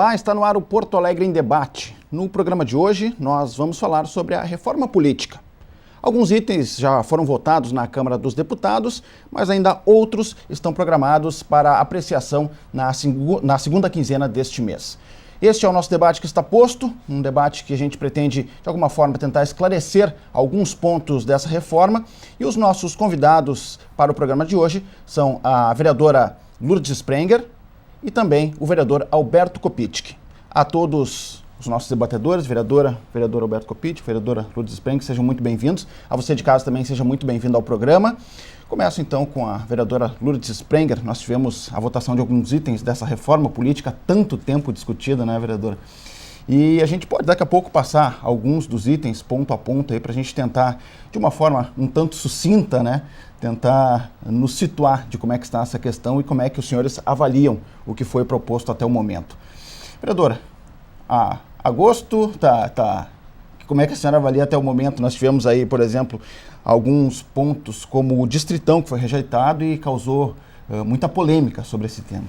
Olá, está no ar o Porto Alegre em Debate. No programa de hoje, nós vamos falar sobre a reforma política. Alguns itens já foram votados na Câmara dos Deputados, mas ainda outros estão programados para apreciação na segunda quinzena deste mês. Este é o nosso debate que está posto, um debate que a gente pretende, de alguma forma, tentar esclarecer alguns pontos dessa reforma. E os nossos convidados para o programa de hoje são a vereadora Lourdes Sprenger e também o vereador Alberto Kopitsch. A todos os nossos debatedores, vereador Alberto Kopitsch, vereadora Lourdes Sprenger, sejam muito bem-vindos. A você de casa também, seja muito bem-vindo ao programa. Começo então com a vereadora Lourdes Sprenger. Nós tivemos a votação de alguns itens dessa reforma política, há tanto tempo discutida, né, vereadora? E a gente pode daqui a pouco passar alguns dos itens ponto a ponto aí para a gente tentar, de uma forma um tanto sucinta, né, tentar nos situar de como é que está essa questão e como é que os senhores avaliam o que foi proposto até o momento. Vereadora, agosto, como é que a senhora avalia até o momento? Nós tivemos aí, por exemplo, alguns pontos como o Distritão, que foi rejeitado e causou muita polêmica sobre esse tema.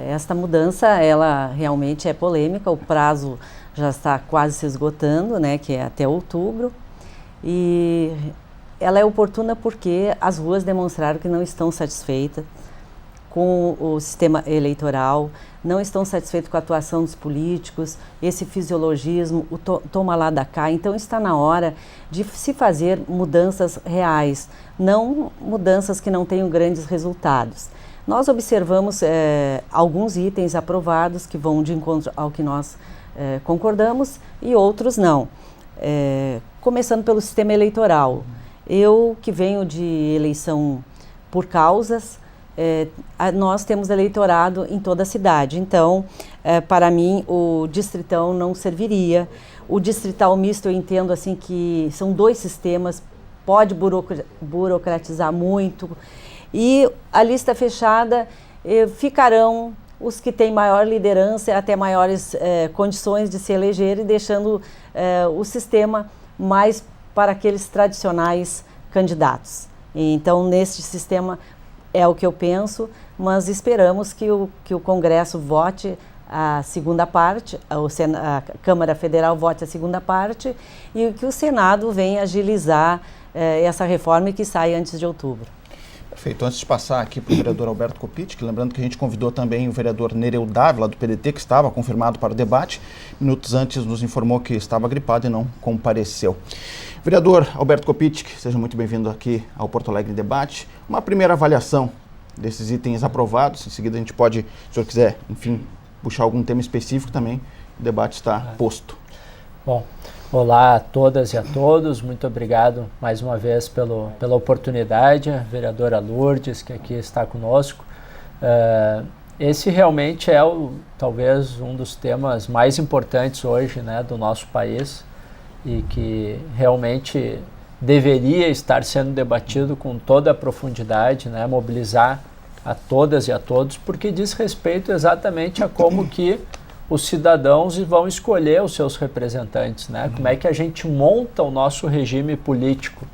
Esta mudança, ela realmente é polêmica, o prazo já está quase se esgotando, né, que é até outubro, e ela é oportuna porque as ruas demonstraram que não estão satisfeitas com o sistema eleitoral, não estão satisfeitos com a atuação dos políticos, esse fisiologismo, o toma lá da cá. Então está na hora de se fazer mudanças reais, não mudanças que não tenham grandes resultados. Nós observamos alguns itens aprovados que vão de encontro ao que nós concordamos e outros não. Começando pelo sistema eleitoral. Eu, que venho de eleição por causas, nós temos eleitorado em toda a cidade, então, para mim, o distritão não serviria. O distrital misto, eu entendo assim que são dois sistemas, pode burocratizar muito, e a lista fechada ficarão os que têm maior liderança, até maiores condições de se eleger, e deixando o sistema mais para aqueles tradicionais candidatos. Então, neste sistema é o que eu penso, mas esperamos que o Congresso vote a segunda parte, a Câmara Federal vote a segunda parte e que o Senado venha agilizar essa reforma e que saia antes de outubro. Perfeito. Antes de passar aqui para o vereador Alberto Kopitsch, lembrando que a gente convidou também o vereador Nereu Dávila, do PDT, que estava confirmado para o debate. Minutos antes nos informou que estava gripado e não compareceu. Vereador Alberto Kopitsch, seja muito bem-vindo aqui ao Porto Alegre em Debate. Uma primeira avaliação desses itens aprovados. Em seguida a gente pode, se o senhor quiser, enfim, puxar algum tema específico também, o debate está posto. Bom, olá a todas e a todos, muito obrigado mais uma vez pela oportunidade, a vereadora Lourdes, que aqui está conosco. Esse realmente é talvez um dos temas mais importantes hoje, né, do nosso país, e que realmente deveria estar sendo debatido com toda a profundidade, né, mobilizar a todas e a todos, porque diz respeito exatamente a como que os cidadãos vão escolher os seus representantes, né? Como é que a gente monta o nosso regime político,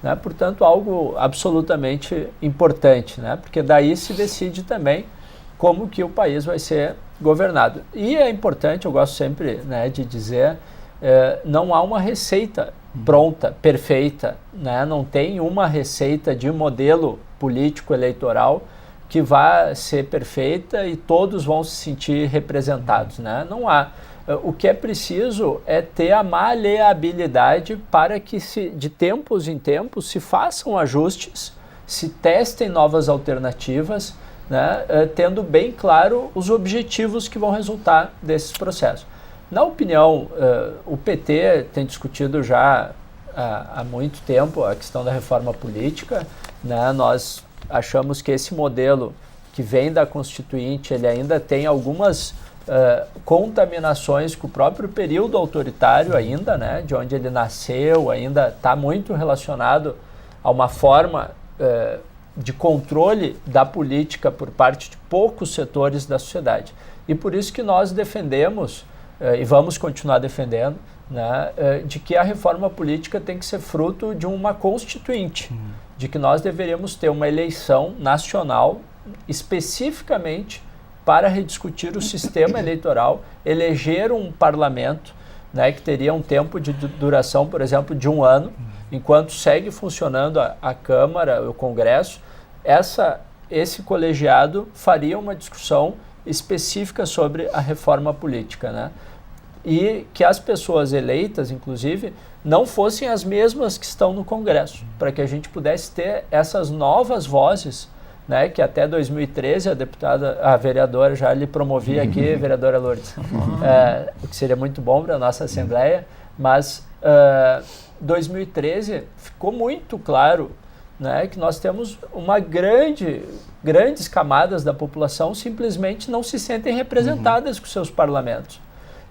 né? Portanto, algo absolutamente importante, né? Porque daí se decide também como que o país vai ser governado. E é importante, eu gosto sempre, né, de dizer, não há uma receita pronta, perfeita, né? Não tem uma receita de modelo político eleitoral que vai ser perfeita e todos vão se sentir representados, né? Não há. O que é preciso é ter a maleabilidade para que de tempos em tempos se façam ajustes, se testem novas alternativas, né? Tendo bem claro os objetivos que vão resultar desses processos. Na opinião, o PT tem discutido já há muito tempo a questão da reforma política, né? Nós achamos que esse modelo que vem da Constituinte, ele ainda tem algumas contaminações com o próprio período autoritário ainda, né, de onde ele nasceu, ainda está muito relacionado a uma forma de controle da política por parte de poucos setores da sociedade. E por isso que nós defendemos, e vamos continuar defendendo, né, de que a reforma política tem que ser fruto de uma constituinte, de que nós deveríamos ter uma eleição nacional especificamente para rediscutir o sistema eleitoral, eleger um parlamento, né, que teria um tempo de duração, por exemplo, de 1 ano, enquanto segue funcionando a Câmara, o Congresso. Esse colegiado faria uma discussão específica sobre a reforma política, né? E que as pessoas eleitas, inclusive, não fossem as mesmas que estão no Congresso, para que a gente pudesse ter essas novas vozes, né, que até 2013 a vereadora já lhe promovia aqui, vereadora Lourdes, o que seria muito bom para a nossa Assembleia, mas 2013 ficou muito claro, né, que nós temos grandes camadas da população simplesmente não se sentem representadas com seus parlamentos.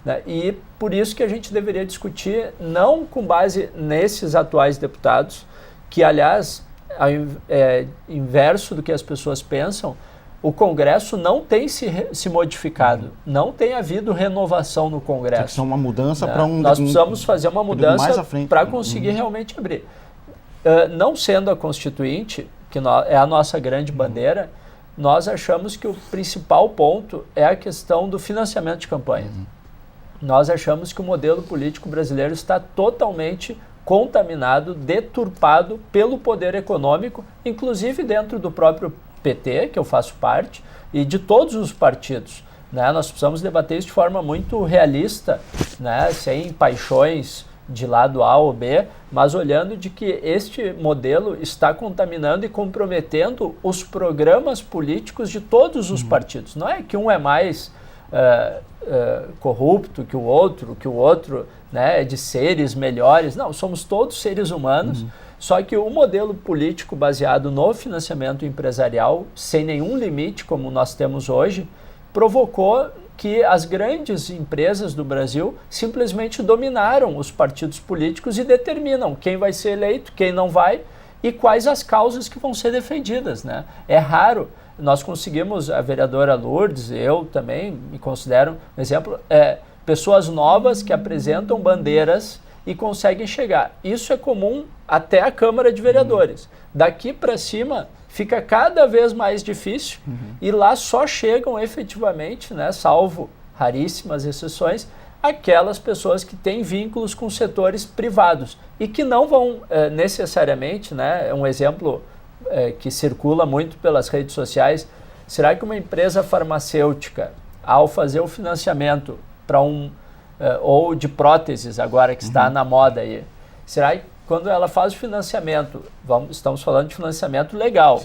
Né? E por isso que a gente deveria discutir, não com base nesses atuais deputados, que, aliás, inverso do que as pessoas pensam, o Congresso não tem se modificado, não tem havido renovação no Congresso. Tem que ser uma mudança para Nós precisamos fazer uma mudança para conseguir realmente abrir. Não sendo a Constituinte, que é a nossa grande bandeira, nós achamos que o principal ponto é a questão do financiamento de campanha. Nós achamos que o modelo político brasileiro está totalmente contaminado, deturpado pelo poder econômico, inclusive dentro do próprio PT, que eu faço parte, e de todos os partidos. Né? Nós precisamos debater isso de forma muito realista, né? Sem paixões de lado A ou B, mas olhando de que este modelo está contaminando e comprometendo os programas políticos de todos os partidos. Não é que um é mais corrupto que o outro, né, é de seres melhores. Não, somos todos seres humanos, só que o modelo político baseado no financiamento empresarial, sem nenhum limite, como nós temos hoje, provocou que as grandes empresas do Brasil simplesmente dominaram os partidos políticos e determinam quem vai ser eleito, quem não vai e quais as causas que vão ser defendidas, né? É raro. Nós conseguimos, a vereadora Lourdes, eu também me considero um exemplo, pessoas novas que apresentam bandeiras e conseguem chegar. Isso é comum até a Câmara de Vereadores. Daqui para cima fica cada vez mais difícil e lá só chegam efetivamente, né, salvo raríssimas exceções, aquelas pessoas que têm vínculos com setores privados e que não vão necessariamente, né, um exemplo que circula muito pelas redes sociais, será que uma empresa farmacêutica, ao fazer o financiamento para ou de próteses agora que está na moda aí, será que quando ela faz o financiamento, estamos falando de financiamento legal,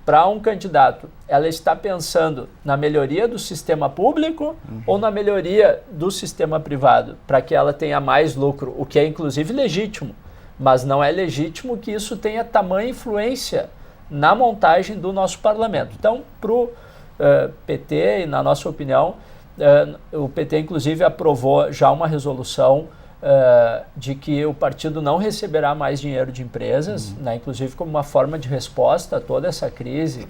para um candidato, ela está pensando na melhoria do sistema público ou na melhoria do sistema privado, para que ela tenha mais lucro, o que é inclusive legítimo, mas não é legítimo que isso tenha tamanha influência na montagem do nosso parlamento. Então, para o PT, e na nossa opinião, o PT inclusive aprovou já uma resolução de que o partido não receberá mais dinheiro de empresas, né, inclusive como uma forma de resposta a toda essa crise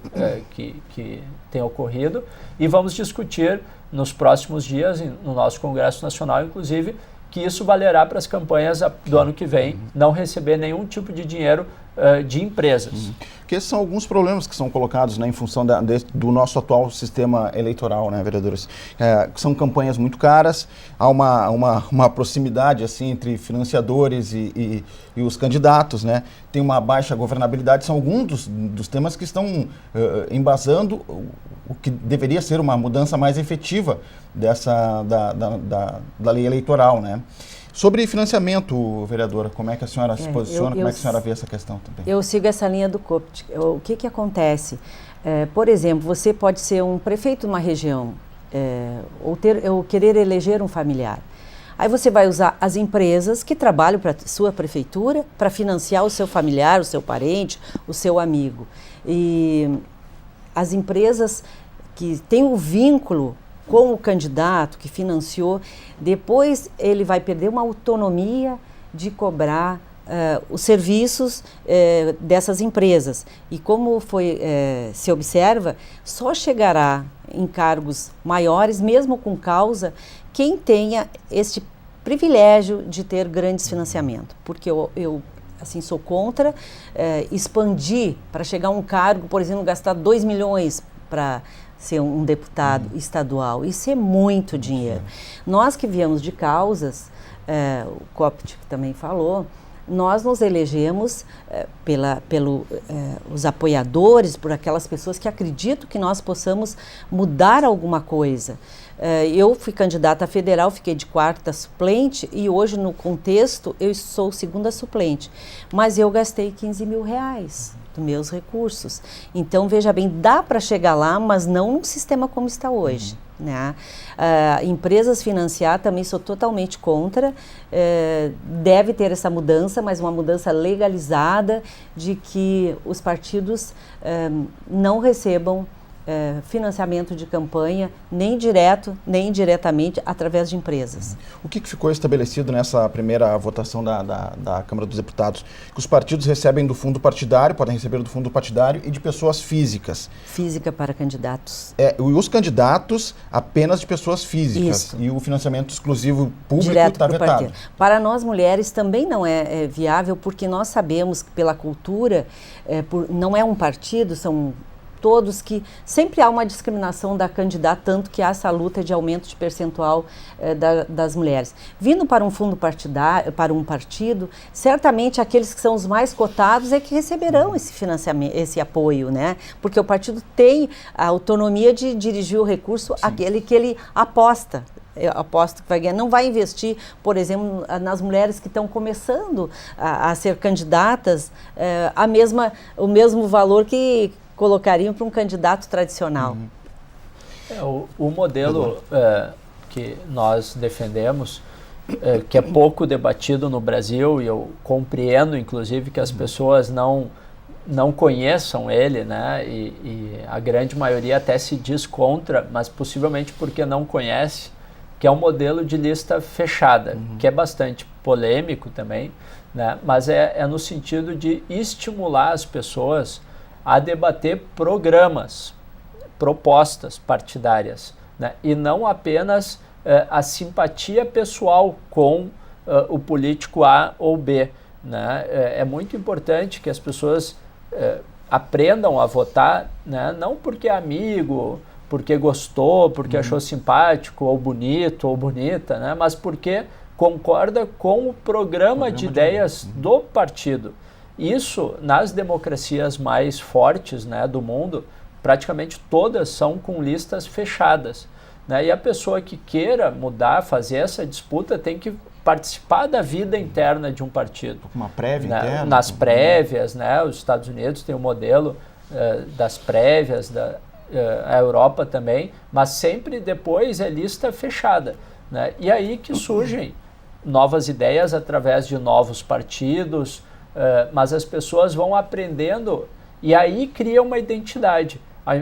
que tem ocorrido, e vamos discutir nos próximos dias, no nosso Congresso Nacional, inclusive, que isso valerá para as campanhas do ano que vem, não receber nenhum tipo de dinheiro de empresas. Porque esses são alguns problemas que são colocados, né, em função do nosso atual sistema eleitoral, né, vereadores? São campanhas muito caras, há uma proximidade assim, entre financiadores e os candidatos, né? Tem uma baixa governabilidade, são alguns dos temas que estão embasando o que deveria ser uma mudança mais efetiva da lei eleitoral, né? Sobre financiamento, vereadora, como é que a senhora se posiciona, como é que a senhora vê essa questão também? Eu sigo essa linha do COPT. O que acontece? Por exemplo, você pode ser um prefeito de uma região ou querer eleger um familiar. Aí você vai usar as empresas que trabalham para a sua prefeitura para financiar o seu familiar, o seu parente, o seu amigo. E as empresas que têm o vínculo com o candidato que financiou, depois ele vai perder uma autonomia de cobrar os serviços dessas empresas. E como se observa, só chegará em cargos maiores, mesmo com causa, quem tenha este privilégio de ter grandes financiamentos. Porque eu assim, sou contra expandir para chegar a um cargo, por exemplo, gastar 2 milhões para ser um deputado estadual. Isso é muito dinheiro. Nós que viemos de causas, o Copt também falou, nós nos elegemos pelos apoiadores, por aquelas pessoas que acreditam que nós possamos mudar alguma coisa. Eu fui candidata a federal, fiquei de 4ª suplente e hoje no contexto eu sou 2ª suplente. Mas eu gastei 15 mil reais dos meus recursos. Então, veja bem, dá para chegar lá, mas não num sistema como está hoje. Né? Empresas financiar também sou totalmente contra, deve ter essa mudança, mas uma mudança legalizada de que os partidos não recebam financiamento de campanha, nem direto, nem indiretamente, através de empresas. O que ficou estabelecido nessa primeira votação da Câmara dos Deputados? Que os partidos recebem do fundo partidário, podem receber do fundo partidário e de pessoas físicas. Física para candidatos. E os candidatos apenas de pessoas físicas. Isso. E o financiamento exclusivo público está vetado. Partido. Para nós mulheres também não é viável, porque nós sabemos que pela cultura, não é um partido, são todos que sempre há uma discriminação da candidata, tanto que há essa luta de aumento de percentual das mulheres. Vindo para um fundo partidário, para um partido, certamente aqueles que são os mais cotados é que receberão esse financiamento, esse apoio, né? Porque o partido tem a autonomia de dirigir o recurso àquele que ele aposta. Eu aposto que vai ganhar. Não vai investir, por exemplo, nas mulheres que estão começando a ser candidatas, o mesmo valor que colocariam para um candidato tradicional. O modelo que nós defendemos, que é pouco debatido no Brasil, e eu compreendo, inclusive, que as pessoas não conheçam ele, né? E a grande maioria até se diz contra, mas possivelmente porque não conhece, que é um modelo de lista fechada, que é bastante polêmico também, né? Mas é no sentido de estimular as pessoas a debater programas, propostas partidárias, né? E não apenas a simpatia pessoal com o político A ou B, né? É muito importante que as pessoas aprendam a votar, né? Não porque é amigo, porque gostou, porque achou simpático, ou bonito, ou bonita, né? Mas porque concorda com o programa de ideias do partido. Isso, nas democracias mais fortes, né, do mundo, praticamente todas são com listas fechadas, né? E a pessoa que queira mudar, fazer essa disputa, tem que participar da vida interna de um partido. Uma prévia, né? interna? Nas prévias, né? Os Estados Unidos têm o modelo das prévias, a Europa também, mas sempre depois é lista fechada, né? E aí que surgem novas ideias através de novos partidos, mas as pessoas vão aprendendo e aí cria uma identidade.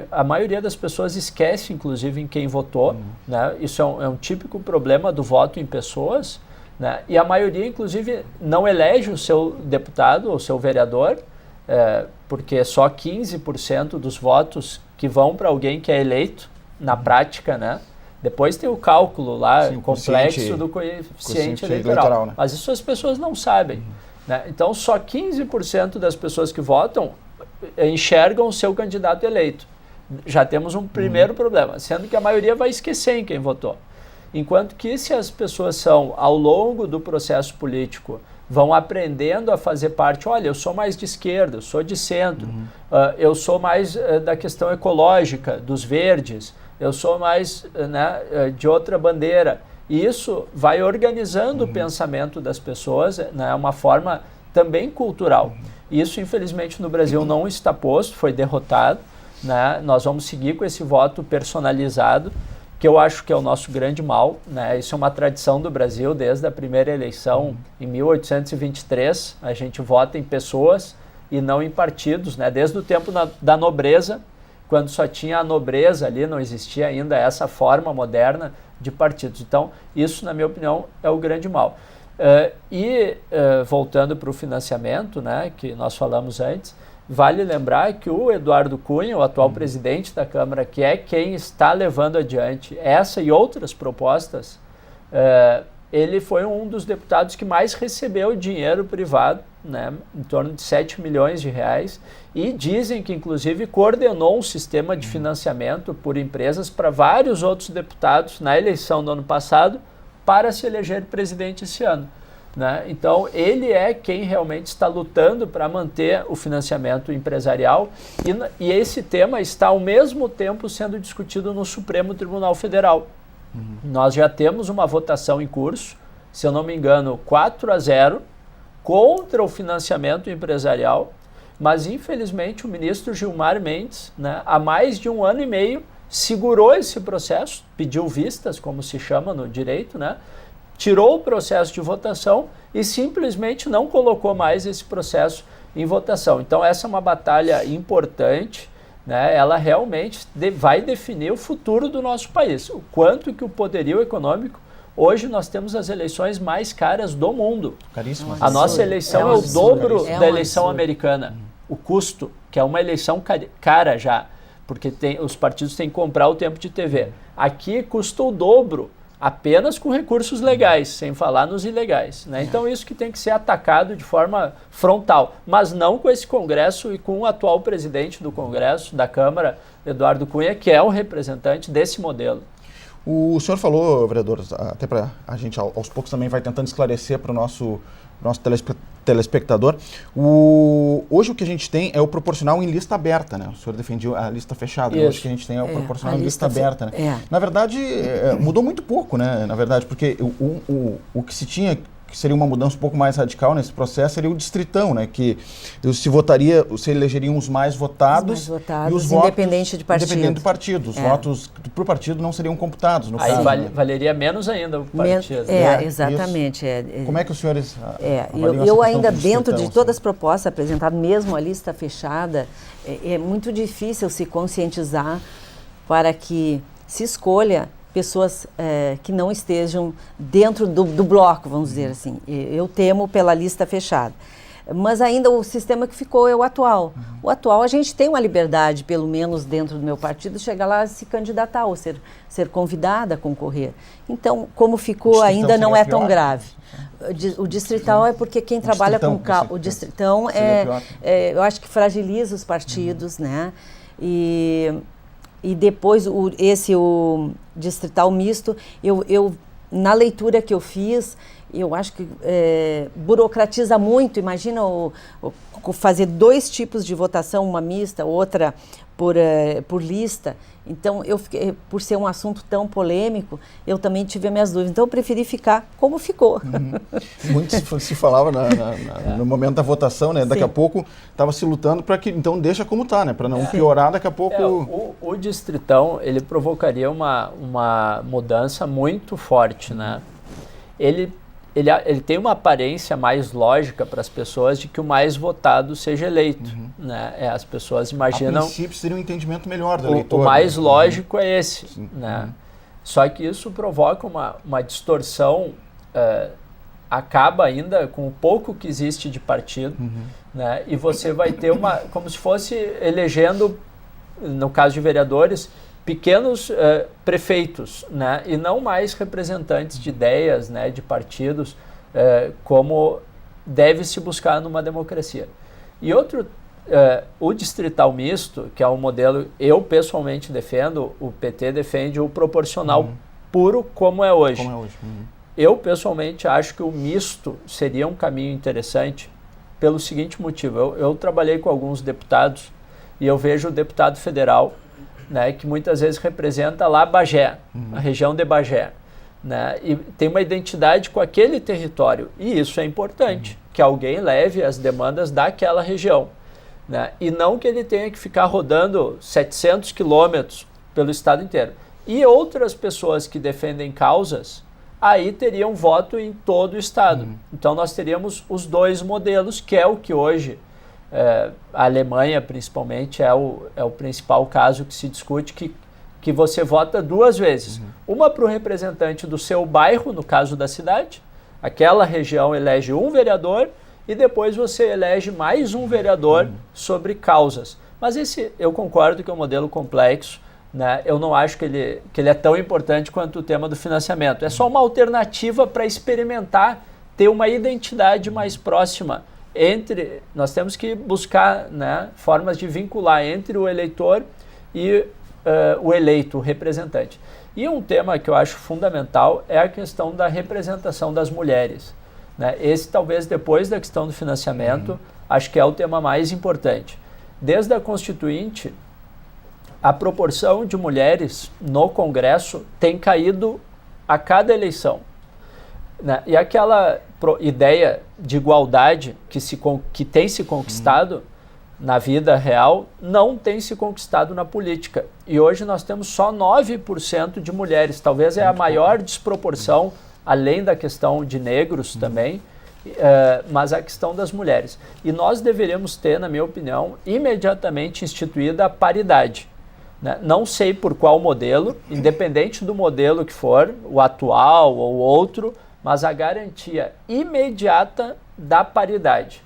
A maioria das pessoas esquece, inclusive, em quem votou, né? Isso é um típico problema do voto em pessoas, né? E a maioria, inclusive, não elege o seu deputado ou seu vereador, porque só 15% dos votos que vão para alguém que é eleito, na prática, né? Depois tem o cálculo lá, complexo do coeficiente eleitoral. Né? Mas isso as pessoas não sabem. Né? Então, só 15% das pessoas que votam enxergam o seu candidato eleito. Já temos um primeiro problema, sendo que a maioria vai esquecer em quem votou. Enquanto que se as pessoas são, ao longo do processo político, vão aprendendo a fazer parte, olha, eu sou mais de esquerda, eu sou de centro, eu sou mais da questão ecológica, dos verdes, eu sou mais de outra bandeira. E isso vai organizando o pensamento das pessoas, né, uma forma também cultural. Isso, infelizmente, no Brasil não está posto, foi derrotado. Né? Nós vamos seguir com esse voto personalizado, que eu acho que é o nosso grande mal. Né? Isso é uma tradição do Brasil, desde a primeira eleição, em 1823, a gente vota em pessoas e não em partidos, né? Desde o tempo da nobreza, quando só tinha a nobreza ali, não existia ainda essa forma moderna de partidos. Então, isso, na minha opinião, é o grande mal. Voltando para o financiamento, né, que nós falamos antes, vale lembrar que o Eduardo Cunha, o atual presidente da Câmara, que é quem está levando adiante essa e outras propostas, ele foi um dos deputados que mais recebeu dinheiro privado né, em torno de 7 milhões de reais, e dizem que inclusive coordenou um sistema de financiamento por empresas para vários outros deputados na eleição do ano passado para se eleger presidente esse ano. Né? Então, ele é quem realmente está lutando para manter o financiamento empresarial e esse tema está ao mesmo tempo sendo discutido no Supremo Tribunal Federal. Nós já temos uma votação em curso, se eu não me engano, 4-0 contra o financiamento empresarial, mas infelizmente o ministro Gilmar Mendes, né, há mais de 1 ano e meio, segurou esse processo, pediu vistas, como se chama no direito, né? Tirou o processo de votação e simplesmente não colocou mais esse processo em votação. Então essa é uma batalha importante, né? Ela realmente vai definir o futuro do nosso país. O quanto que o poderio econômico, hoje nós temos as eleições mais caras do mundo. Caríssimo. A nossa eleição é o dobro da eleição americana. O custo, que é uma eleição cara já, porque os partidos têm que comprar o tempo de TV. Aqui custa o dobro, apenas com recursos legais, sem falar nos ilegais. Né? Então isso que tem que ser atacado de forma frontal, mas não com esse Congresso e com o atual presidente do Congresso, da Câmara, Eduardo Cunha, que é o representante desse modelo. O senhor falou, vereador, até para a gente aos poucos também vai tentando esclarecer para o nosso telespectador. Hoje o que a gente tem é o proporcional em lista aberta, né? O senhor defendia a lista fechada. Hoje o que a gente tem é o proporcional em lista aberta, né? Na verdade, mudou muito pouco, né? Na verdade, porque o que se tinha, que seria uma mudança um pouco mais radical nesse processo, seria o distritão, né? Que se elegeriam os mais votados, e os independente de partido. Independente do partido. Os votos para o partido não seriam computados, no Aí caso. Valeria menos ainda o partido. Exatamente. Como é que os senhores eu ainda, dentro de todas as propostas apresentadas, mesmo a lista fechada, é muito difícil se conscientizar para que se escolha pessoas que não estejam dentro do bloco, vamos dizer assim. Eu temo pela lista fechada. Mas ainda o sistema que ficou é o atual. O atual, a gente tem uma liberdade, pelo menos dentro do meu partido, chegar lá e se candidatar ou ser convidada a concorrer. Então, como ficou, ainda não é tão grave. O distrital é porque quem trabalha com o distritão eu acho que fragiliza os partidos, né? E depois o distrital misto, na leitura que eu fiz, eu acho que burocratiza muito. Imagina fazer 2 tipos de votação, uma mista, outra por lista. Então, por ser um assunto tão polêmico, eu também tive minhas dúvidas. Então, eu preferi ficar como ficou. Muito se falava no momento da votação, né? Daqui a pouco estava se lutando para que, então, deixa como está, né? Para não piorar daqui a pouco. O distritão, ele provocaria uma mudança muito forte, né? Ele tem uma aparência mais lógica para as pessoas de que o mais votado seja eleito. Né? As pessoas imaginam... A princípio seria um entendimento melhor do eleitor. O mais lógico é esse. Né? Só que isso provoca uma distorção, acaba ainda com o pouco que existe de partido, né? E você vai ter como se fosse elegendo, no caso de vereadores, pequenos prefeitos, né? E não mais representantes de ideias, né? De partidos, como deve se buscar numa democracia. E outro, o distrital misto, que é um modelo eu pessoalmente defendo, o PT defende o proporcional puro como é hoje. Eu pessoalmente acho que o misto seria um caminho interessante pelo seguinte motivo. Eu trabalhei com alguns deputados e eu vejo o deputado federal, né, que muitas vezes representa lá Bagé, a região de Bagé, né, e tem uma identidade com aquele território, e isso é importante, que alguém leve as demandas daquela região, né, e não que ele tenha que ficar rodando 700 quilômetros pelo estado inteiro. E outras pessoas que defendem causas, aí teriam voto em todo o estado. Então nós teríamos os 2 modelos, que é o que hoje... a Alemanha, principalmente, é o principal caso que se discute, que você vota 2 vezes. Uma para o representante do seu bairro, no caso da cidade, aquela região elege um vereador e depois você elege mais um vereador sobre causas. Mas esse, eu concordo que é um modelo complexo, né? Eu não acho que ele é tão importante quanto o tema do financiamento. É só uma alternativa para experimentar ter uma identidade mais próxima nós temos que buscar, né, formas de vincular entre o eleitor e o eleito, o representante. E um tema que eu acho fundamental é a questão da representação das mulheres, né? Esse talvez depois da questão do financiamento, acho que é o tema mais importante. Desde a Constituinte, a proporção de mulheres no Congresso tem caído a cada eleição, né? E aquela ideia de igualdade que tem se conquistado na vida real, não tem se conquistado na política. E hoje nós temos só 9% de mulheres. Talvez é a maior desproporção, além da questão de negros também, mas a questão das mulheres. E nós deveríamos ter, na minha opinião, imediatamente instituída a paridade, né? Não sei por qual modelo, independente do modelo que for, o atual ou outro, mas a garantia imediata da paridade.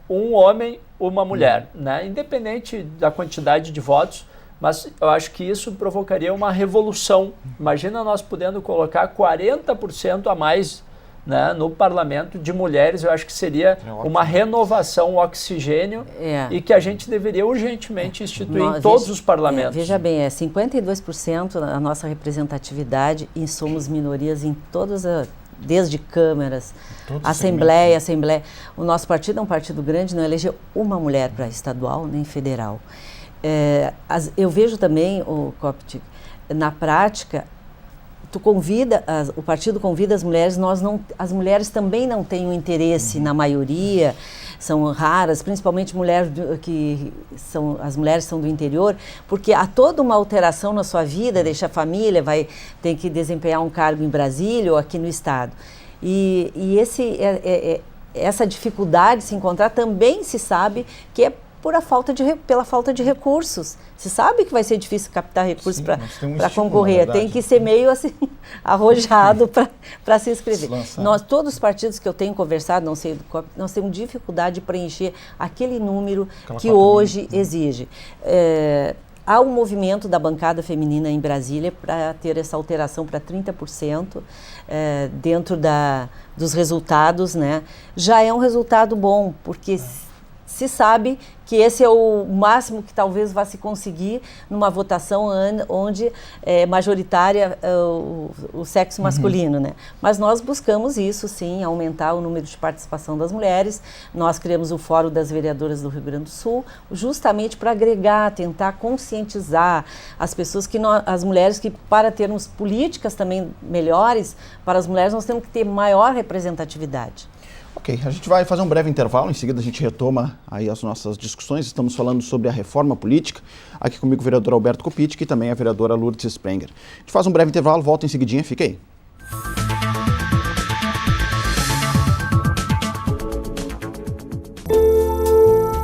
Um homem, uma mulher, né? Independente da quantidade de votos, mas eu acho que isso provocaria uma revolução. Imagina nós podendo colocar 40% a mais, né, no parlamento de mulheres. Eu acho que seria uma renovação, um oxigênio, e que a gente deveria urgentemente instituir em todos os parlamentos. Veja bem, 52% a nossa representatividade e somos minorias em todas desde câmaras, Assembleia. O nosso partido é um partido grande, não elegeu uma mulher para estadual nem federal. Eu vejo também, Coptic, na prática, o partido convida as mulheres, as mulheres também não têm o interesse na maioria, são raras, principalmente as mulheres são do interior, porque há toda uma alteração na sua vida, deixa a família, tem que desempenhar um cargo em Brasília ou aqui no estado. E essa dificuldade de se encontrar também se sabe que é pela falta de recursos. Se sabe que vai ser difícil captar recursos para concorrer, tem que ser meio assim, arrojado para se inscrever. Todos os partidos que eu tenho conversado, nós temos dificuldade de preencher aquele número que hoje exige. Há um movimento da bancada feminina em Brasília para ter essa alteração para 30% dentro dos resultados, né? Já é um resultado bom, porque se sabe que esse é o máximo que talvez vá se conseguir numa votação onde é majoritária o sexo masculino, né? Mas nós buscamos isso, sim, aumentar o número de participação das mulheres. Nós criamos o Fórum das Vereadoras do Rio Grande do Sul, justamente para agregar, tentar conscientizar as pessoas, as mulheres, que para termos políticas também melhores para as mulheres, nós temos que ter maior representatividade. Ok, a gente vai fazer um breve intervalo, em seguida a gente retoma aí as nossas discussões. Estamos falando sobre a reforma política. Aqui comigo o vereador Alberto Coptic e também a vereadora Lourdes Sprenger. A gente faz um breve intervalo, volta em seguidinha, fica aí.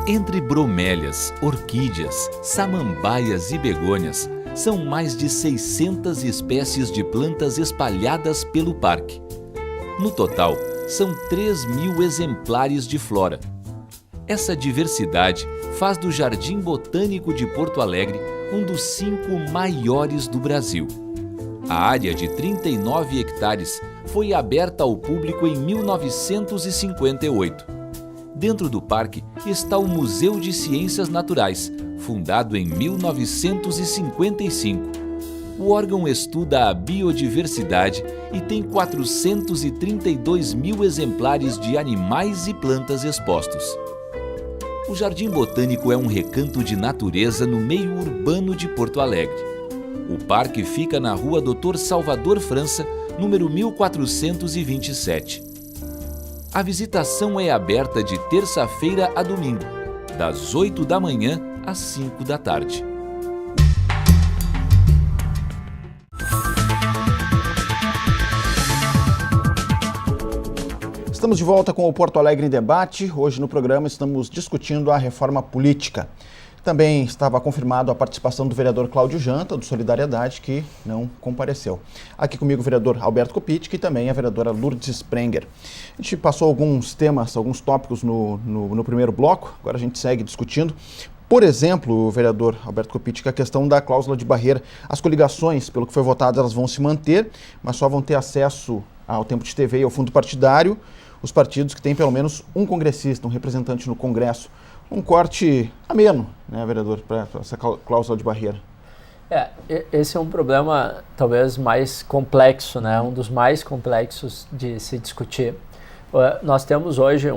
Entre bromélias, orquídeas, samambaias e begônias, são mais de 600 espécies de plantas espalhadas pelo parque. No total, são 3.000 exemplares de flora. Essa diversidade faz do Jardim Botânico de Porto Alegre um dos 5 maiores do Brasil. A área de 39 hectares foi aberta ao público em 1958. Dentro do parque está o Museu de Ciências Naturais, fundado em 1955. O órgão estuda a biodiversidade e tem 432.000 exemplares de animais e plantas expostos. O Jardim Botânico é um recanto de natureza no meio urbano de Porto Alegre. O parque fica na rua Dr. Salvador França, número 1427. A visitação é aberta de terça-feira a domingo, das 8 da manhã às 5 da tarde. Estamos de volta com o Porto Alegre em Debate. Hoje no programa estamos discutindo a reforma política. Também estava confirmado a participação do vereador Cláudio Janta, do Solidariedade, que não compareceu. Aqui comigo o vereador Alberto Coptic e também a vereadora Lourdes Sprenger. A gente passou alguns temas, alguns tópicos no primeiro bloco, agora a gente segue discutindo. Por exemplo, o vereador Alberto Coptic, a questão da cláusula de barreira. As coligações, pelo que foi votado, elas vão se manter, mas só vão ter acesso ao tempo de TV e ao fundo partidário, os partidos que têm pelo menos um congressista, um representante no Congresso. Um corte ameno, né, vereador, para essa cláusula de barreira. Esse é um problema talvez mais complexo, né? Um dos mais complexos de se discutir. Nós temos hoje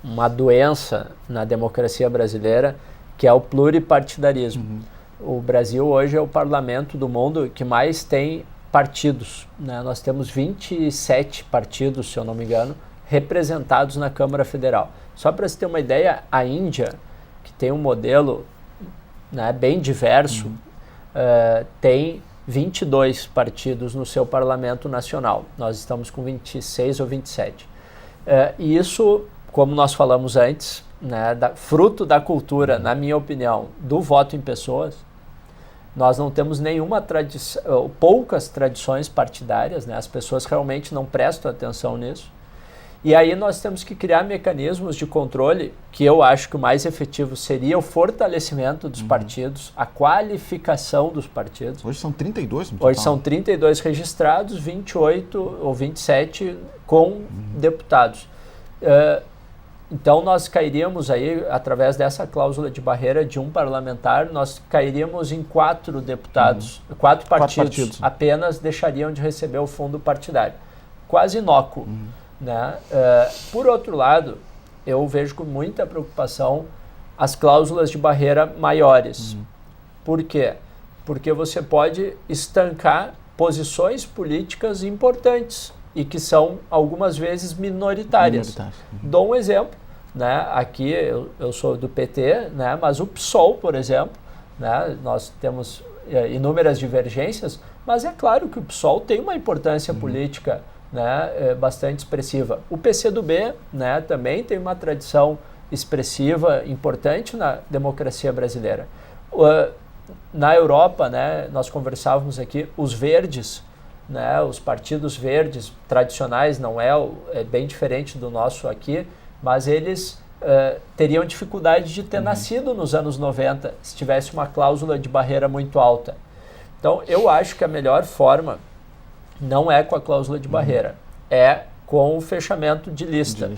uma doença na democracia brasileira, que é o pluripartidarismo. O Brasil hoje é o parlamento do mundo que mais tem partidos, né? Nós temos 27 partidos, se eu não me engano, representados na Câmara Federal. Só para você ter uma ideia, a Índia, que tem um modelo, né, bem diverso, tem 22 partidos no seu parlamento nacional. Nós estamos com 26 ou 27. E isso, como nós falamos antes, né, fruto da cultura, na minha opinião, do voto em pessoas. Nós não temos nenhuma tradição, poucas tradições partidárias, né, as pessoas realmente não prestam atenção nisso. E aí nós temos que criar mecanismos de controle, que eu acho que o mais efetivo seria o fortalecimento dos partidos, a qualificação dos partidos. Hoje são 32 no total. Hoje são 32 registrados, 28 ou 27 com deputados. Então nós cairíamos aí, através dessa cláusula de barreira de um parlamentar, nós cairíamos em 4 deputados, 4 partidos apenas deixariam de receber o fundo partidário. Quase inócuo. Né? Por outro lado, eu vejo com muita preocupação as cláusulas de barreira maiores. Por quê? Porque você pode estancar posições políticas importantes e que são algumas vezes minoritárias. Dou um exemplo, né? Aqui eu sou do PT, né? Mas o PSOL, por exemplo, né? Nós temos inúmeras divergências, mas é claro que o PSOL tem uma importância política, né, bastante expressiva. O PCdoB, né, também tem uma tradição expressiva, importante na democracia brasileira. Na Europa, né, nós conversávamos aqui, os verdes, né, os partidos verdes tradicionais, é bem diferente do nosso aqui, mas eles teriam dificuldade de ter nascido nos anos 90 se tivesse uma cláusula de barreira muito alta. Então, eu acho que a melhor forma não é com a cláusula de barreira, é com o fechamento de lista.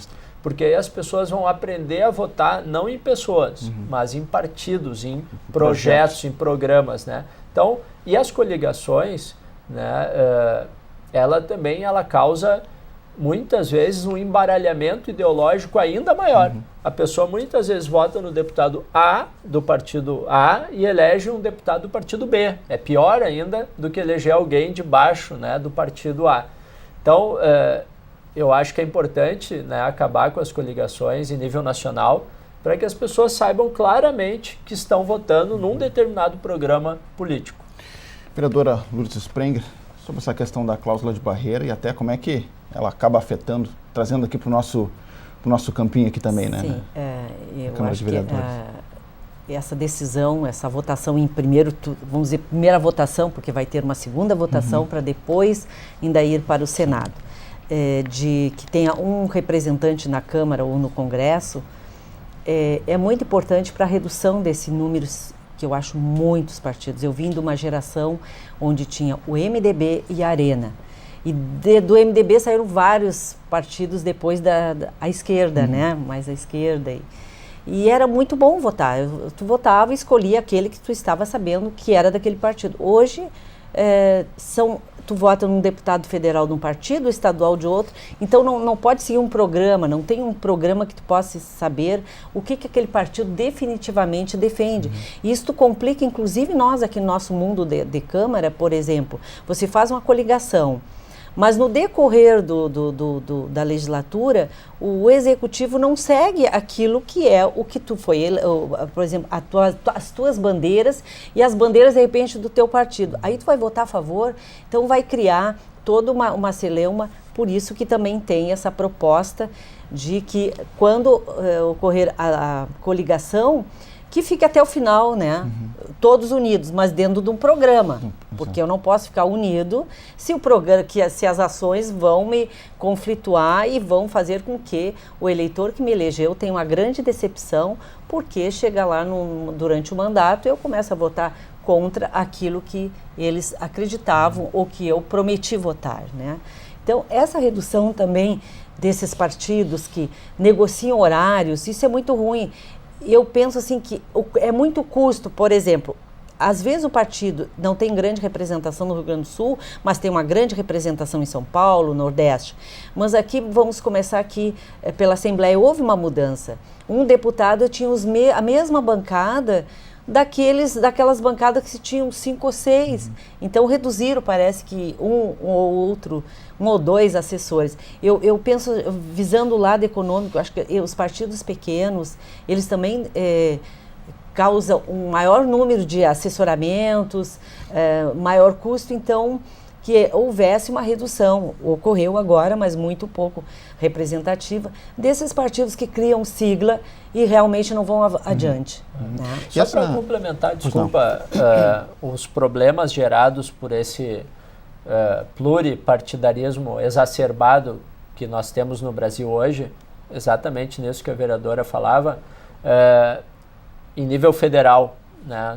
Porque aí as pessoas vão aprender a votar não em pessoas, mas em partidos, em projetos, em programas, né? Então, e as coligações, né, ela causa muitas vezes um embaralhamento ideológico ainda maior. A pessoa muitas vezes vota no deputado A, do partido A, e elege um deputado do partido B. É pior ainda do que eleger alguém de baixo, né, do partido A. Então, eu acho que é importante, né, acabar com as coligações em nível nacional para que as pessoas saibam claramente que estão votando num determinado programa político. Vereadora Lourdes Sprenger, sobre essa questão da cláusula de barreira e até como é que ela acaba afetando, trazendo aqui para o nosso campinho aqui também, né? Sim, eu acho que essa decisão, essa votação em vamos dizer, primeira votação, porque vai ter uma segunda votação para depois ainda ir para o Senado, de que tenha um representante na Câmara ou no Congresso, é muito importante para a redução desse número, que eu acho muitos partidos. Eu vim de uma geração onde tinha o MDB e a Arena. E do MDB saíram vários partidos depois da esquerda, né? Mais à esquerda. E era muito bom votar. Tu votava e escolhia aquele que tu estava sabendo que era daquele partido. Hoje, tu vota num deputado federal de um partido, estadual de outro. Então, não pode seguir um programa, não tem um programa que tu possa saber o que aquele partido definitivamente defende. E isso complica, inclusive, nós aqui no nosso mundo de Câmara, por exemplo. Você faz uma coligação, mas no decorrer da legislatura, o executivo não segue aquilo que é o que tu foi, por exemplo, as tuas bandeiras e as bandeiras, de repente, do teu partido. Aí tu vai votar a favor, então vai criar toda uma celeuma, por isso que também tem essa proposta de que quando ocorrer a coligação, que fique até o final, né? Todos unidos, mas dentro de um programa. Porque eu não posso ficar unido se o programa, se as ações vão me conflituar e vão fazer com que o eleitor que me elegeu tenha uma grande decepção, porque chega lá durante o mandato e eu começo a votar contra aquilo que eles acreditavam ou que eu prometi votar, né? Então, essa redução também desses partidos que negociam horários, isso é muito ruim. Eu penso assim que é muito custo, por exemplo, às vezes o partido não tem grande representação no Rio Grande do Sul, mas tem uma grande representação em São Paulo, Nordeste. Mas aqui, vamos começar aqui pela Assembleia, houve uma mudança. Um deputado tinha a mesma bancada daquelas bancadas que se tinham 5 ou 6. Então reduziram, parece que um ou dois assessores. Eu penso, visando o lado econômico, acho que os partidos pequenos, eles também causam um maior número de assessoramentos, maior custo, então que houvesse uma redução. Ocorreu agora, mas muito pouco representativa, desses partidos que criam sigla e realmente não vão adiante. Né? Só para complementar, desculpa, os problemas gerados por esse pluripartidarismo exacerbado que nós temos no Brasil hoje, exatamente nisso que a vereadora falava, em nível federal, né,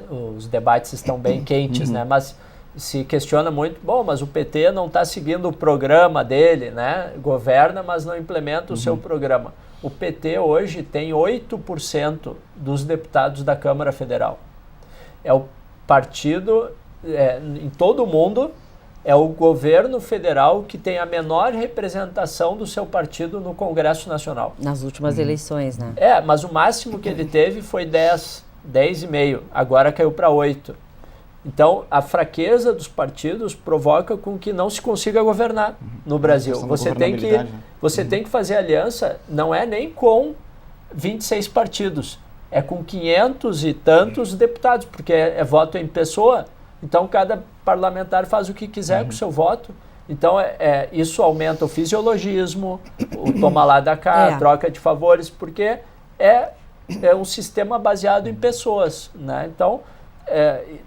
os debates estão bem quentes, né, mas se questiona muito, mas o PT não está seguindo o programa dele, né, governa, mas não implementa o seu programa. O PT hoje tem 8% dos deputados da Câmara Federal. É o partido, em todo o mundo, é o governo federal que tem a menor representação do seu partido no Congresso Nacional. Nas últimas eleições, né? Mas o máximo que ele teve foi 10,5%, agora caiu para 8%. Então, a fraqueza dos partidos provoca com que não se consiga governar no Brasil. Você tem que fazer aliança, não é nem com 26 partidos, é com 500 e tantos deputados, porque é voto em pessoa. Então, cada parlamentar faz o que quiser com o seu voto. Então, isso aumenta o fisiologismo, o toma lá da cá, a troca de favores, porque é um sistema baseado em pessoas, né? Então,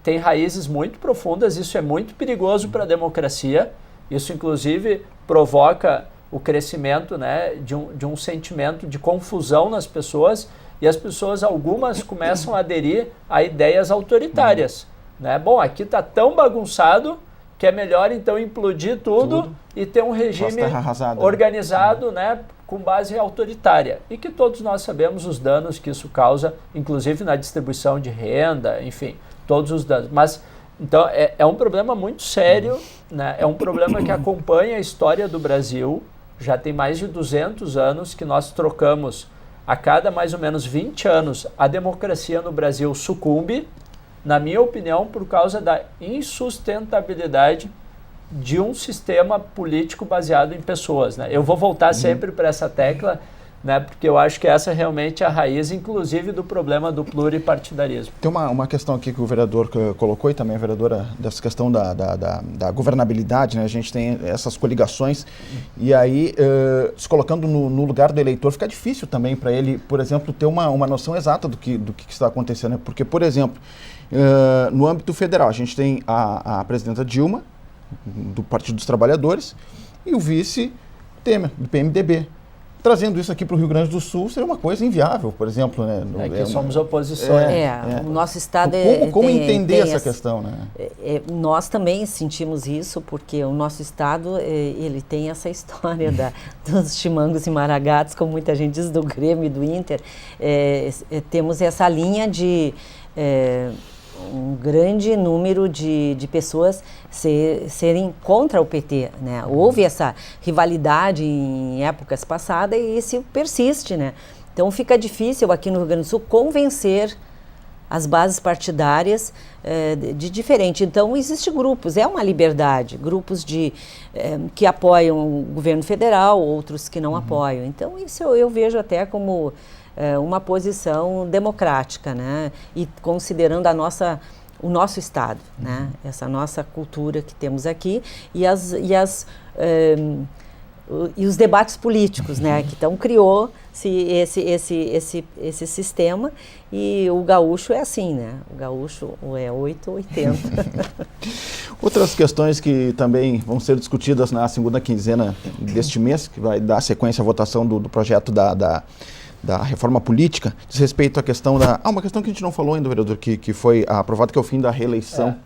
tem raízes muito profundas, isso é muito perigoso para a democracia, isso inclusive provoca o crescimento, né, de um sentimento de confusão nas pessoas, e as pessoas, algumas, começam a aderir a ideias autoritárias. Né? Bom, aqui está tão bagunçado que é melhor então implodir tudo e ter um regime organizado, né, com base autoritária. E que todos nós sabemos os danos que isso causa, inclusive na distribuição de renda, enfim, todos os danos. Mas, então, é um problema muito sério, né? É um problema que acompanha a história do Brasil. Já tem mais de 200 anos que nós trocamos, a cada mais ou menos 20 anos, a democracia no Brasil sucumbe, na minha opinião, por causa da insustentabilidade de um sistema político baseado em pessoas, né? Eu vou voltar sempre para essa tecla, né, porque eu acho que essa realmente é a raiz, inclusive, do problema do pluripartidarismo. Tem uma questão aqui que o vereador colocou, e também a vereadora, dessa questão da governabilidade, né? A gente tem essas coligações, e aí, se colocando no lugar do eleitor, fica difícil também para ele, por exemplo, ter uma noção exata do que está acontecendo, né? Porque, por exemplo, no âmbito federal, a gente tem a presidenta Dilma, do Partido dos Trabalhadores, e o vice Temer, do PMDB. Trazendo isso aqui para o Rio Grande do Sul seria uma coisa inviável, por exemplo. Né? Somos oposição. O nosso estado Como entender essa questão? Né? Nós também sentimos isso, porque o nosso estado ele tem essa história dos chimangos e maragatos, como muita gente diz, do Grêmio e do Inter. Temos essa linha de um grande número de pessoas serem contra o PT, né? Houve essa rivalidade em épocas passadas e isso persiste, né? Então fica difícil aqui no Rio Grande do Sul convencer as bases partidárias de diferente. Então existem grupos, é uma liberdade, grupos que apoiam o governo federal, outros que não apoiam. Então isso eu vejo até como uma posição democrática, né? E considerando o nosso estado, né? Essa nossa cultura que temos aqui e os debates políticos, né? Que então criou-se esse sistema, e o gaúcho é assim, né? O gaúcho é 8 ou 80. Outras questões que também vão ser discutidas na segunda quinzena deste mês, que vai dar sequência à votação do projeto da reforma política, diz respeito à questão uma questão que a gente não falou ainda, vereador, que foi aprovado, que é o fim da reeleição.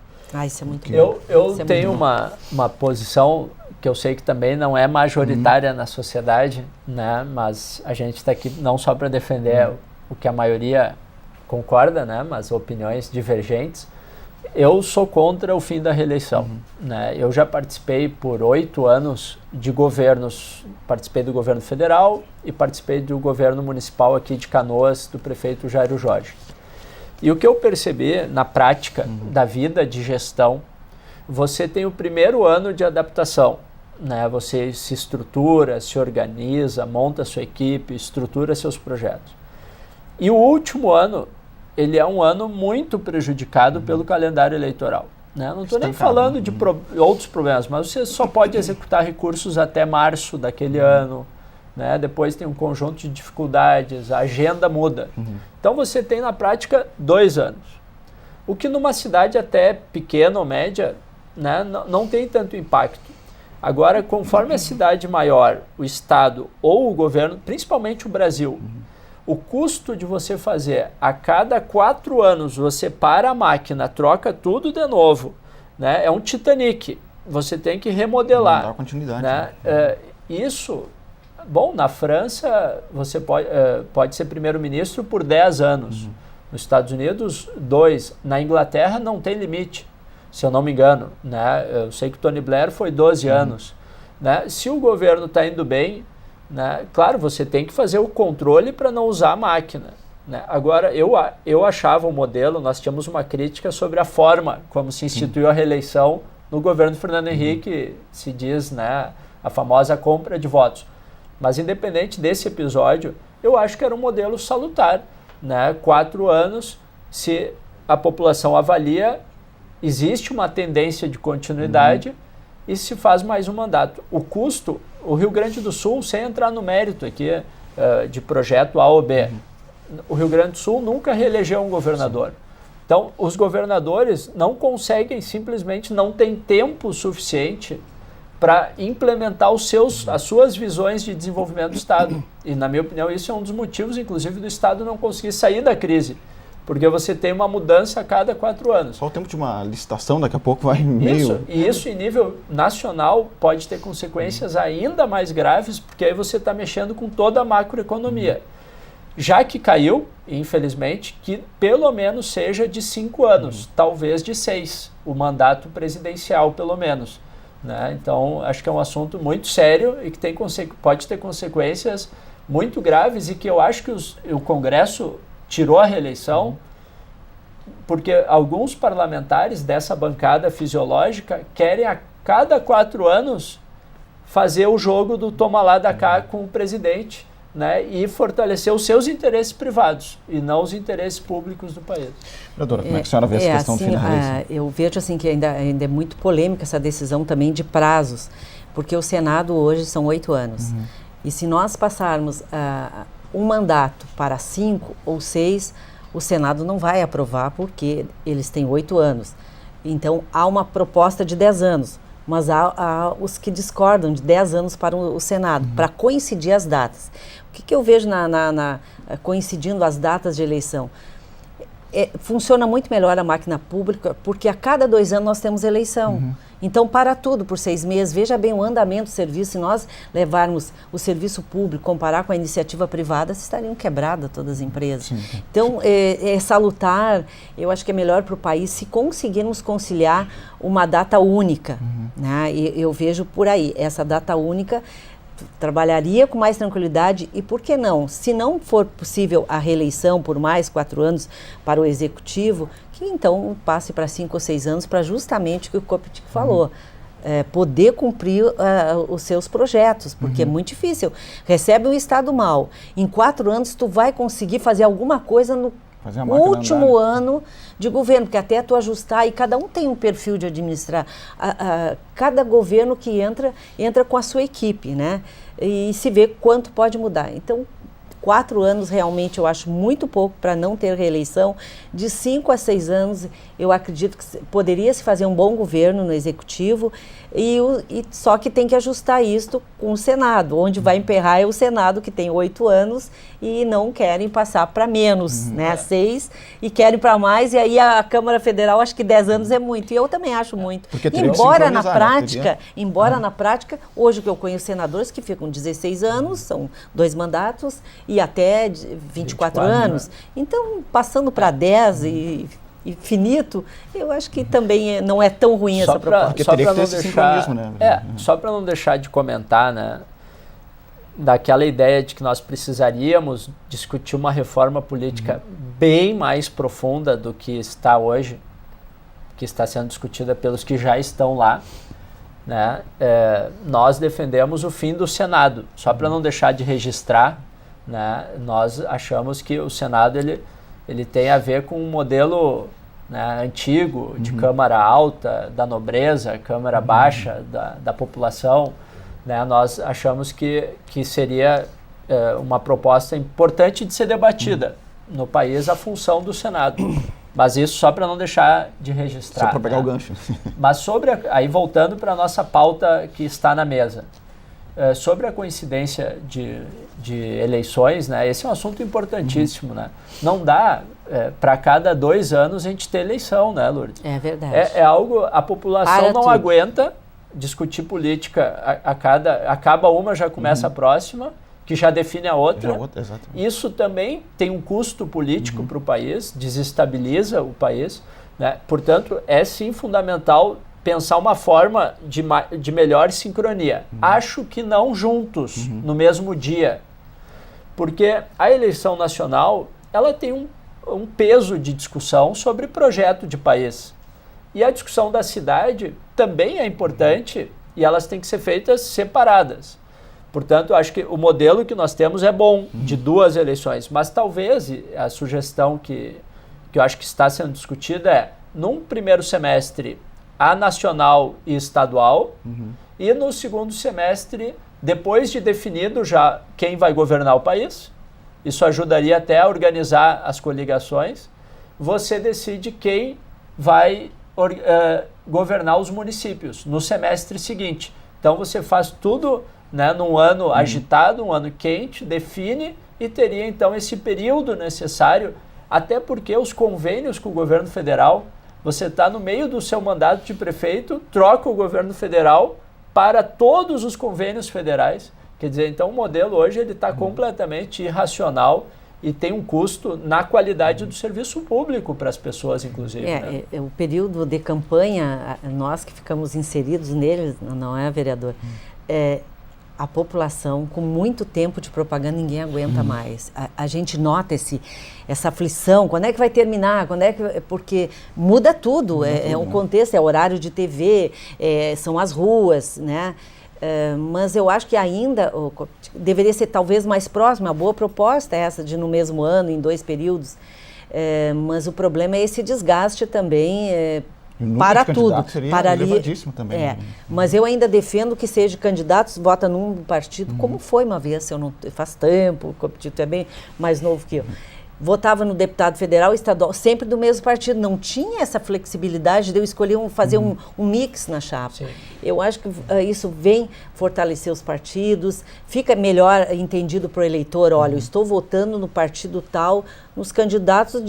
Isso é muito Eu tenho uma posição que eu sei que também não é majoritária na sociedade, né? Mas a gente está aqui não só para defender o que a maioria concorda, né? Mas opiniões divergentes. Eu sou contra o fim da reeleição, né? Eu já participei por 8 anos de governos, participei do governo federal e participei do governo municipal aqui de Canoas, do prefeito Jairo Jorge. E o que eu percebi na prática da vida de gestão, você tem o primeiro ano de adaptação, né? Você se estrutura, se organiza, monta a sua equipe, estrutura seus projetos. E o último ano, ele é um ano muito prejudicado pelo calendário eleitoral, né? Não estou nem falando de outros problemas, mas você só pode executar recursos até março daquele ano, né? Depois tem um conjunto de dificuldades, a agenda muda. Então você tem na prática 2 anos. O que numa cidade até pequena ou média, né, não tem tanto impacto. Agora, conforme a cidade maior, o estado ou o governo, principalmente o Brasil, o custo de você fazer a cada 4 anos, você para a máquina, troca tudo de novo, né, é um Titanic. Você tem que remodelar. Dá continuidade. Né? Isso, bom, na França você pode ser primeiro-ministro por 10 anos. Nos Estados Unidos, 2. Na Inglaterra não tem limite, se eu não me engano, né? Eu sei que o Tony Blair foi 12 anos. Né? Se o governo está indo bem, né? Claro, você tem que fazer o controle para não usar a máquina. Né? Agora, eu achava o modelo, nós tínhamos uma crítica sobre a forma como se instituiu a reeleição no governo Fernando Henrique, se diz, né, a famosa compra de votos. Mas independente desse episódio, eu acho que era um modelo salutar. Né? 4 anos, se a população avalia, existe uma tendência de continuidade e se faz mais um mandato. O custo, o Rio Grande do Sul, sem entrar no mérito aqui de projeto A ou B, o Rio Grande do Sul nunca reelegeu um governador. Então, os governadores não conseguem, simplesmente não têm tempo suficiente para implementar as suas visões de desenvolvimento do Estado. E, na minha opinião, isso é um dos motivos, inclusive, do Estado não conseguir sair da crise. Porque você tem uma mudança a cada 4 anos. Só o tempo de uma licitação, daqui a pouco vai meio... Isso em nível nacional pode ter consequências ainda mais graves, porque aí você está mexendo com toda a macroeconomia. Já que caiu, infelizmente, que pelo menos seja de 5 anos, talvez de 6, o mandato presidencial, pelo menos. Né? Então, acho que é um assunto muito sério e que pode ter consequências muito graves e que eu acho que o Congresso tirou a reeleição porque alguns parlamentares dessa bancada fisiológica querem a cada 4 anos fazer o jogo do toma lá da cá com o presidente, né, e fortalecer os seus interesses privados e não os interesses públicos do país. Vereadora, como é que a senhora vê essa questão assim, do fim da reeleição? Eu vejo assim que ainda é muito polêmica essa decisão também de prazos, porque o Senado hoje são 8 anos. E se nós passarmos um mandato para 5 ou 6, o Senado não vai aprovar porque eles têm 8 anos. Então, há uma proposta de 10 anos, mas há os que discordam de 10 anos para o Senado, para coincidir as datas. O que eu vejo coincidindo as datas de eleição? Funciona muito melhor a máquina pública, porque a cada 2 anos nós temos eleição. Então, para tudo por 6 meses, veja bem o andamento do serviço. Se nós levarmos o serviço público, comparar com a iniciativa privada, estariam quebradas todas as empresas. Então, é salutar, eu acho que é melhor para o país se conseguirmos conciliar uma data única. Né? E eu vejo por aí, essa data única trabalharia com mais tranquilidade e, por que não, se não for possível a reeleição por mais 4 anos para o Executivo, que então passe para 5 ou 6 anos para justamente o que o Kopitic falou, poder cumprir os seus projetos, porque é muito difícil. Recebe um Estado mal, em 4 anos tu vai conseguir fazer alguma coisa no último ano de governo, porque até tu ajustar, e cada um tem um perfil de administrar, cada governo que entra com a sua equipe, né? E se vê quanto pode mudar. Então, 4 anos realmente eu acho muito pouco para não ter reeleição. De 5 a 6 anos, eu acredito que poderia se fazer um bom governo no Executivo, Só que tem que ajustar isto com o Senado, onde vai emperrar é o Senado, que tem 8 anos e não querem passar para menos, né? 6, e querem para mais, e aí a Câmara Federal acho que 10 anos é muito, e eu também acho muito. Embora na prática, hoje que eu conheço senadores que ficam 16 anos, são 2 mandatos, e até 24 anos. Então, passando para 10 e finito, eu acho que também não é tão ruim essa proposta. Porque teria que ter esse sincronismo, né? Só para não deixar de comentar, né, daquela ideia de que nós precisaríamos discutir uma reforma política bem mais profunda do que está hoje, que está sendo discutida pelos que já estão lá, né? Nós defendemos o fim do Senado, só para não deixar de registrar, né? Nós achamos que o Senado ele tem a ver com um modelo, né, antigo, de Câmara Alta, da nobreza, Câmara Baixa, da população. Né? Nós achamos que seria uma proposta importante de ser debatida no país, a função do Senado. Mas isso só para não deixar de registrar. Só para pegar o gancho. Mas aí voltando para a nossa pauta que está na mesa. Sobre a coincidência de eleições, né, esse é um assunto importantíssimo. Né? Não dá para cada 2 anos a gente ter eleição, né, Lourdes? É verdade. É algo, a população não aguenta discutir política acaba uma, já começa a próxima, que já define a outra. Isso também tem um custo político para o país, desestabiliza o país. Né? Portanto, é sim fundamental pensar uma forma de melhor sincronia. Acho que não juntos, no mesmo dia. Porque a eleição nacional, ela tem um peso de discussão sobre projeto de país. E a discussão da cidade também é importante e elas têm que ser feitas separadas. Portanto, acho que o modelo que nós temos é bom, de 2 eleições. Mas talvez a sugestão que eu acho que está sendo discutida é, num primeiro semestre, a nacional e estadual, e no segundo semestre, depois de definido já quem vai governar o país, isso ajudaria até a organizar as coligações, você decide quem vai governar os municípios no semestre seguinte. Então você faz tudo, né, num ano agitado, um ano quente, define e teria então esse período necessário, até porque os convênios com o governo federal, você está no meio do seu mandato de prefeito, troca o governo federal para todos os convênios federais. Quer dizer, então o modelo hoje está completamente irracional e tem um custo na qualidade do serviço público para as pessoas, inclusive. Né? O período de campanha, nós que ficamos inseridos nele, não é, vereador? A população, com muito tempo de propaganda, ninguém aguenta mais. A gente nota essa aflição, quando é que vai terminar, porque muda tudo, é um contexto, é horário de TV, são as ruas, né? Mas eu acho que ainda deveria ser talvez mais próximo, a boa proposta é essa de no mesmo ano, em 2 períodos, mas o problema é esse desgaste também, para tudo, para ali, também. Mas eu ainda defendo que seja candidatos, vota num partido, como foi uma vez, faz tempo, o partido é bem mais novo que eu. Votava no deputado federal, estadual, sempre do mesmo partido. Não tinha essa flexibilidade de eu escolher fazer um mix na chapa. Sim. Eu acho que isso vem fortalecer os partidos, fica melhor entendido para o eleitor. Olha, eu estou votando no partido tal, nos candidatos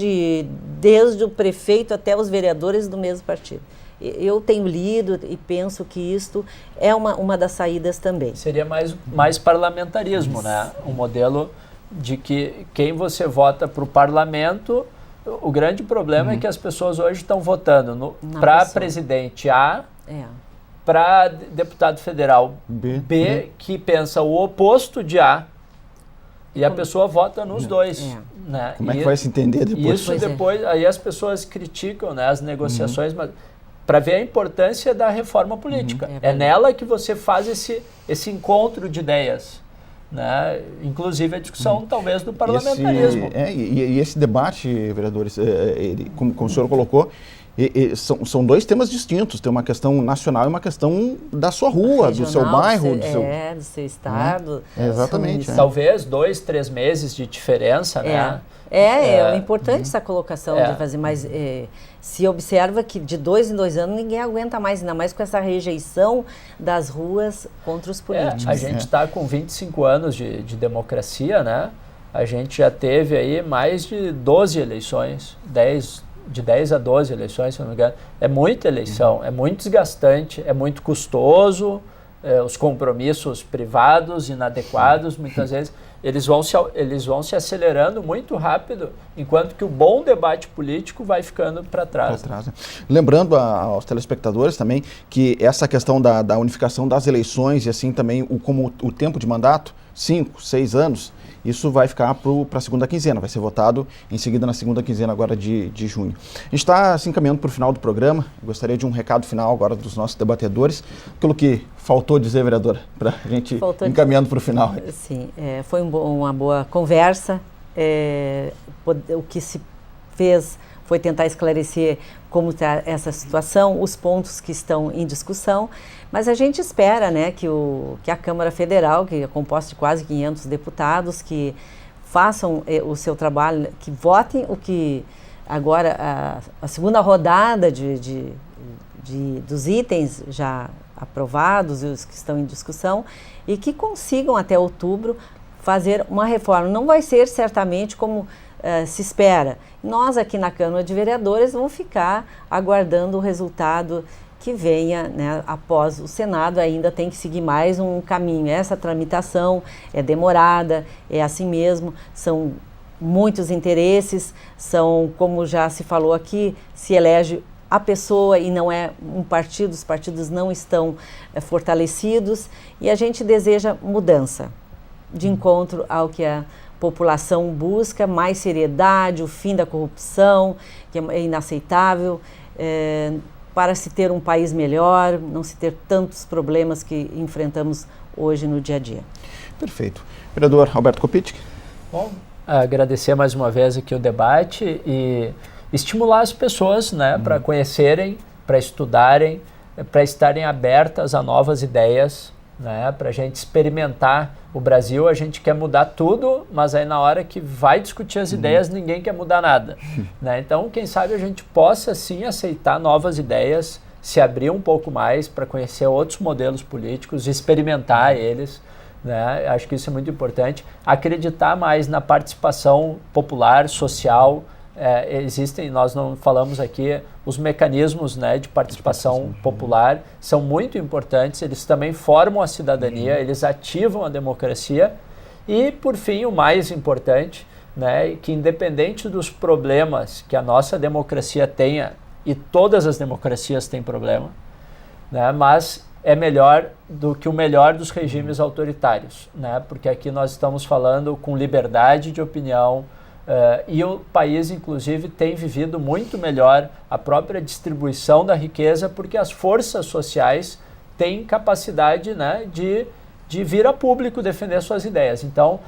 desde o prefeito até os vereadores do mesmo partido. Eu tenho lido e penso que isto é uma das saídas também. Seria mais parlamentarismo, né? Um modelo de que quem você vota para o parlamento, o grande problema é que as pessoas hoje estão votando para presidente A, para deputado federal B, que pensa o oposto de A, e a pessoa vota nos dois. Né? Como é que vai se entender depois? Isso depois, aí as pessoas criticam, né, as negociações, mas para ver a importância da reforma política. É nela que você faz esse encontro de ideias. Né? Inclusive a discussão talvez do parlamentarismo. E esse debate, vereadores, como o senhor colocou, São dois temas distintos, tem uma questão nacional e uma questão da sua rua, regional, do seu bairro. Do seu estado. Exatamente. Talvez 2, 3 meses de diferença, né? É importante essa colocação de fazer, mas se observa que de 2 em 2 anos ninguém aguenta mais, ainda mais com essa rejeição das ruas contra os políticos. A gente está com 25 anos de democracia, né? A gente já teve aí mais de 12 eleições, de 10 a 12 eleições, se não me engano. É muita eleição, é muito desgastante, é muito custoso, os compromissos privados, inadequados, muitas vezes, eles vão se acelerando muito rápido, enquanto que o bom debate político vai ficando para trás. Né? Lembrando aos telespectadores também que essa questão da unificação das eleições e assim também como o tempo de mandato, 5, 6 anos, isso vai ficar para a segunda quinzena, vai ser votado em seguida na segunda quinzena agora de junho. A gente está se encaminhando para o final do programa, eu gostaria de um recado final agora dos nossos debatedores, aquilo que faltou dizer, vereadora, para a gente encaminhando para o final. Sim, foi uma boa conversa, o que se fez foi tentar esclarecer como está essa situação, os pontos que estão em discussão, mas a gente espera, né, que a Câmara Federal, que é composta de quase 500 deputados, que façam o seu trabalho, que votem o que agora a segunda rodada dos itens já aprovados e os que estão em discussão, e que consigam até outubro fazer uma reforma. Não vai ser certamente como se espera. Nós aqui na Câmara de Vereadores vamos ficar aguardando o resultado que venha, né, após o Senado. Ainda tem que seguir mais um caminho. Essa tramitação é demorada, é assim mesmo, são muitos interesses, como já se falou aqui, se elege a pessoa e não é um partido, os partidos não estão fortalecidos, e a gente deseja mudança, de encontro ao que a população busca, mais seriedade, o fim da corrupção, que é inaceitável, para se ter um país melhor, não se ter tantos problemas que enfrentamos hoje no dia a dia. Perfeito. Vereador Alberto Kopitsch. Bom, agradecer mais uma vez aqui o debate e estimular as pessoas, né, para conhecerem, para estudarem, para estarem abertas a novas ideias, né, para a gente experimentar. O Brasil, a gente quer mudar tudo, mas aí na hora que vai discutir as ideias, ninguém quer mudar nada. Né? Então, quem sabe a gente possa sim aceitar novas ideias, se abrir um pouco mais para conhecer outros modelos políticos, experimentar eles. Né? Acho que isso é muito importante. Acreditar mais na participação popular, social. Existem, nós não falamos aqui, os mecanismos, né, de participação popular são muito importantes, eles também formam a cidadania, eles ativam a democracia e, por fim, o mais importante, né, que independente dos problemas que a nossa democracia tenha, e todas as democracias têm problema, né, mas é melhor do que o melhor dos regimes autoritários, né, porque aqui nós estamos falando com liberdade de opinião, e o país, inclusive, tem vivido muito melhor a própria distribuição da riqueza, porque as forças sociais têm capacidade, né, de vir a público defender suas ideias. Então,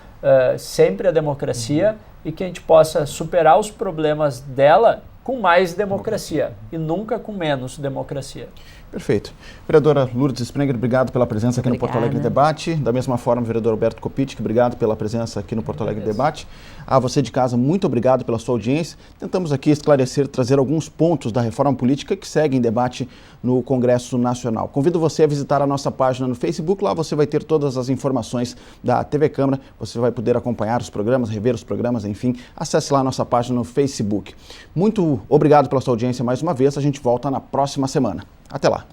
sempre a democracia e que a gente possa superar os problemas dela com mais democracia e nunca com menos democracia. Perfeito. Vereadora Lourdes Sprenger, obrigado pela presença aqui no Porto Alegre Debate. Da mesma forma, vereador Alberto Kopitsch, obrigado pela presença aqui no Porto Alegre Debate. A você de casa, muito obrigado pela sua audiência. Tentamos aqui esclarecer, trazer alguns pontos da reforma política que segue em debate no Congresso Nacional. Convido você a visitar a nossa página no Facebook, lá você vai ter todas as informações da TV Câmara, você vai poder acompanhar os programas, rever os programas, enfim, acesse lá a nossa página no Facebook. Muito obrigado pela sua audiência mais uma vez, a gente volta na próxima semana. Até lá.